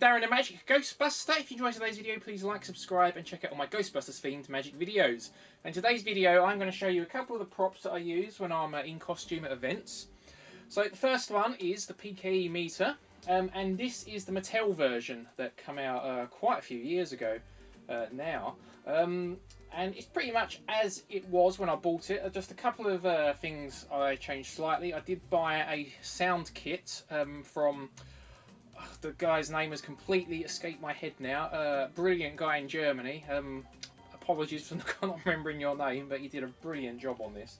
Darren the Magic Ghostbuster. If you enjoyed today's video, please like, subscribe, and check out all my Ghostbusters themed magic videos. In today's video, I'm going to show you a couple of the props that I use when I'm in costume at events. So the first one is the Pke Meter, and this is the Mattel version that came out quite a few years ago now. And it's pretty much as it was when I bought it. Just a couple of things I changed slightly. I did buy a sound kit from... the guy's name has completely escaped my head now. Brilliant guy in Germany. Apologies for not remembering your name, but he did a brilliant job on this.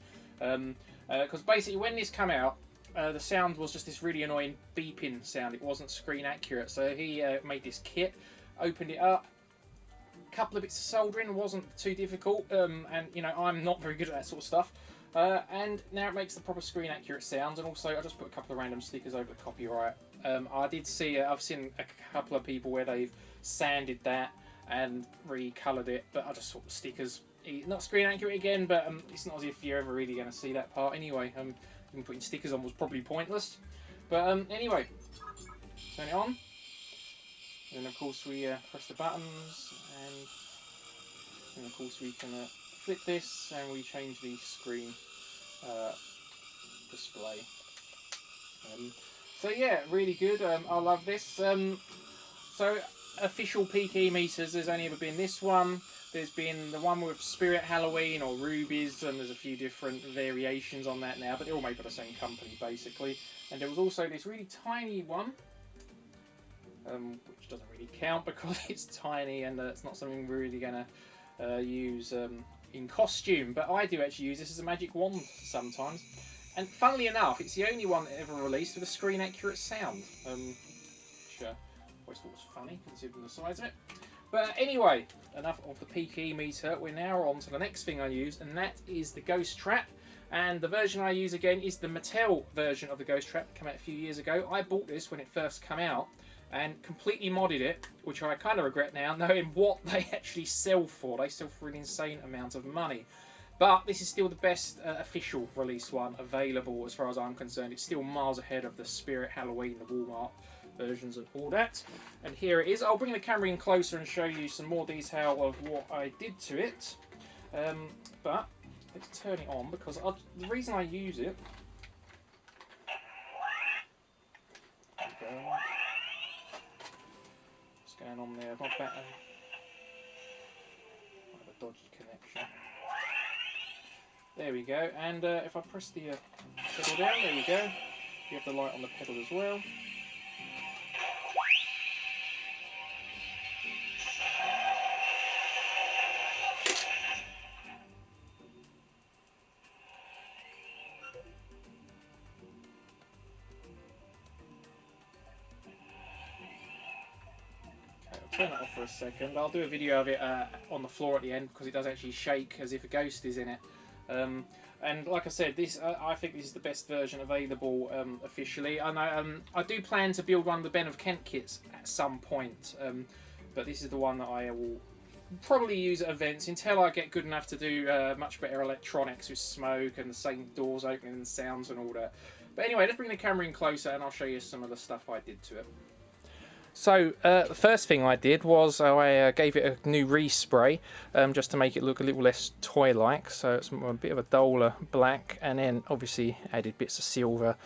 Because basically when this came out, the sound was just this really annoying beeping sound. It wasn't screen accurate. So he made this kit, opened it up, couple of bits of soldering, wasn't too difficult, and you know, I'm not very good at that sort of stuff, and now it makes the proper screen accurate sounds. And also I just put a couple of random stickers over the copyright. I did see, I've seen a couple of people where they've sanded that and recoloured it, but I just thought the stickers, not screen accurate again, but it's not as if you're ever really going to see that part anyway. Even putting stickers on was probably pointless, but anyway, turn it on. And then of course we press the buttons, and of course we can flip this and we change the screen display. So yeah, really good. I love this. So official Pke meters, there's only ever been this one. There's been the one with Spirit Halloween or Rubies, and there's a few different variations on that now, but they're all made by the same company basically. And there was also this really tiny one, which doesn't really count because it's tiny and it's not something we're really going to use in costume. But I do actually use this as a magic wand sometimes. And funnily enough, it's the only one ever released with a screen accurate sound. Which I always thought was funny considering the size of it. But anyway, enough of the Pke Meter. We're now on to the next thing I use, and that is the Ghost Trap. And the version I use again is the Mattel version of the Ghost Trap. It came out a few years ago. I bought this when it first came out and completely modded it, which I kind of regret now, knowing what they actually sell for. They sell for an insane amount of money. But this is still the best official release one available as far as I'm concerned. It's still miles ahead of the Spirit Halloween, the Walmart versions and all that. And here it is. I'll bring the camera in closer and show you some more detail of what I did to it. But let's turn it on, because the reason I use it... What's going on there? My button. I have a dodgy connection. There we go. And if I press the pedal down, there we go. You have the light on the pedal as well. Turn it off for a second. I'll do a video of it on the floor at the end, because it does actually shake as if a ghost is in it. And like I said, this I think this is the best version available officially. And I do plan to build one of the Ben of Kent kits at some point, but this is the one that I will probably use at events until I get good enough to do much better electronics with smoke and the same doors opening and sounds and all that. But anyway, let's bring the camera in closer and I'll show you some of the stuff I did to it. So the first thing I did was I gave it a new respray, just to make it look a little less toy-like. So it's a bit of a duller black, and then obviously added bits of silver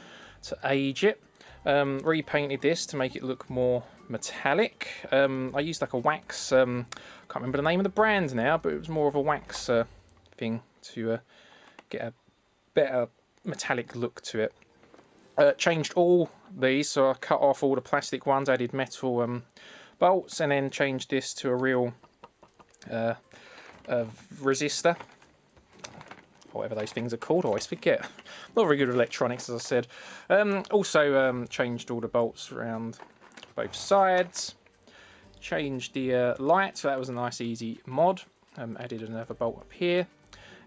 to age it. Repainted this to make it look more metallic. I used like a wax, can't remember the name of the brand now, but it was more of a wax thing to get a better metallic look to it. Changed all these, so I cut off all the plastic ones, added metal bolts, and then changed this to a real resistor, whatever those things are called. I always forget. Not very good with electronics, as I said. Also changed all the bolts around both sides. Changed the light, so that was a nice easy mod. Added another bolt up here.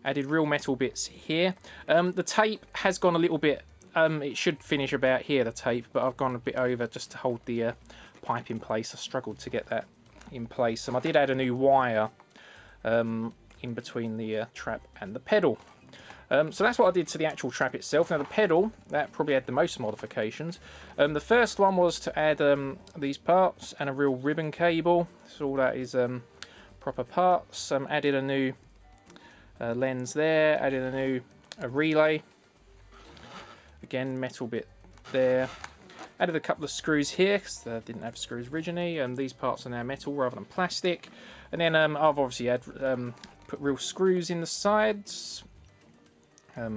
Added real metal bits here. The tape has gone a little bit. It should finish about here, the tape, but I've gone a bit over just to hold the pipe in place. I struggled to get that in place. And I did add a new wire in between the trap and the pedal. So that's what I did to the actual trap itself. Now the pedal, that probably had the most modifications. The first one was to add these parts and a real ribbon cable. So all that is proper parts. Added a new lens there, added a new relay. Again, metal bit there. Added a couple of screws here because they didn't have screws originally. These parts are now metal rather than plastic. And then I've obviously had put real screws in the sides. I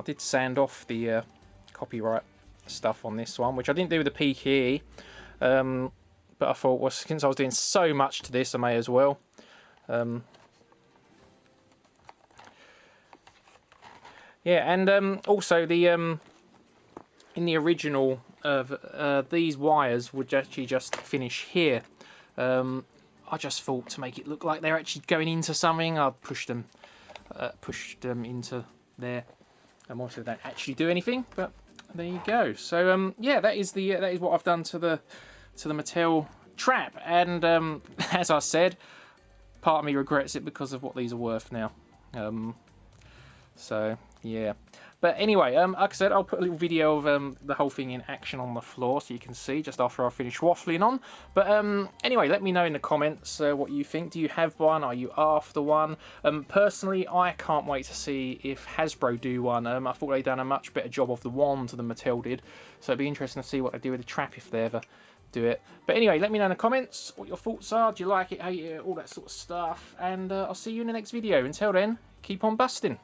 did sand off the copyright stuff on this one, which I didn't do with the Pke, but I thought, well, since I was doing so much to this, I may as well. Yeah, and also the in the original, these wires would actually just finish here. I just thought to make it look like they're actually going into something, I pushed them into there. Also, they don't actually do anything, but there you go. So yeah, that is what I've done to the Mattel trap, and as I said, part of me regrets it because of what these are worth now. So yeah, but anyway, like I said, I'll put a little video of the whole thing in action on the floor so you can see just after I finish waffling on. But anyway, let me know in the comments what you think. Do you have one? Are you after one? Personally, I can't wait to see if Hasbro do one. I thought they'd done a much better job of the wand than Mattel did, so it'd be interesting to see what they do with the trap if they ever do it. But anyway, let me know in the comments what your thoughts are. Do you like it, hate it, all that sort of stuff, and I'll see you in the next video. Until then, keep on busting.